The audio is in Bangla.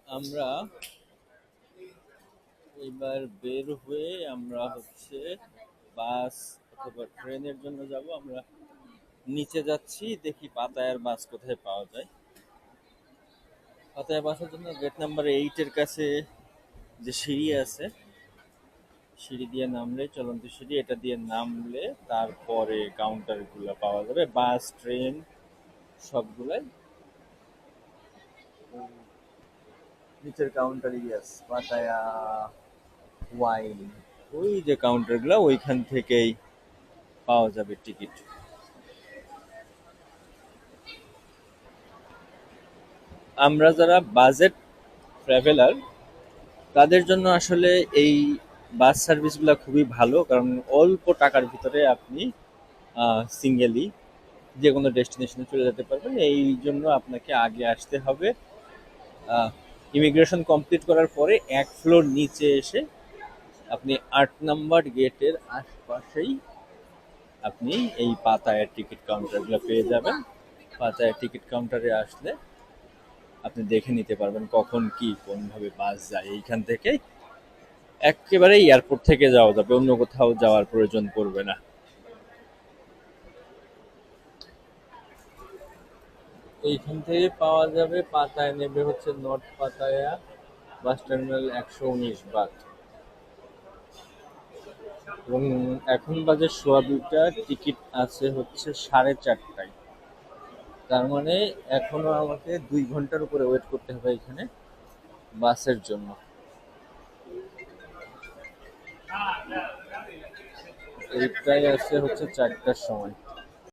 আমরা এবার বের হয়ে আমরা হচ্ছে বাস অথবা ট্রেনের জন্য যাব। আমরা নিচে যাচ্ছি, দেখি পাতায়ার বাস কোথায় পাওয়া যায়। পাতায়া বাসের জন্য গেট নাম্বার 8 এর কাছে যে সিঁড়ি আছে, সিঁড়ি দিয়ে নামলে, চলন্ত সিঁড়ি, এটা দিয়ে নামলে তারপরে কাউন্টার গুলো পাওয়া যাবে, বাস ট্রেন সবগুলাই নিচের কাউন্টারই আছে। পাতায়া ওয়াইন, ওই যে কাউন্টার গুলা, ওইখান থেকেই পাওয়া যাবে টিকিট। আমরা যারা বাজেট ট্রাভেলার তাদের জন্য আসলে এই বাস সার্ভিসগুলো খুবই ভালো, কারণ অল্প টাকার ভিতরে আপনি সিঙ্গেলি যে কোনো ডেস্টিনেশনে চলে যেতে পারবেন। এই জন্য আপনাকে আগে আসতে হবে, ইমিগ্রেশন কমপ্লিট করার পরে এক ফ্লোর নিচে এসে আপনি 8 নাম্বার গেটের আশপাশেই আপনি এই পাতায়ার টিকিট কাউন্টারগুলো পেয়ে যাবেন। পাতায়ার টিকিট কাউন্টারে আসলে আপনি দেখে নিতে পারবেন কখন কি কোনভাবে বাস যায়। এইখান থেকে একেবারে এয়ারপোর্ট থেকে যাওয়া যাবে, অন্য কোথাও যাওয়ার প্রয়োজন পড়বে না। এইখান থেকে পাওয়া যাবে। পাতায়া নেবে হচ্ছে north Pattaya bus terminal 119 baht, এবং এখন বাজে সোয়া 2টা, টিকিট আছে হচ্ছে 4:30টায়। তার মানে এখনো আমাকে 2 ঘন্টার উপরে ওয়েট করতে হবে এখানে বাসের জন্য। এইটাই আছে হচ্ছে 4টার সময়।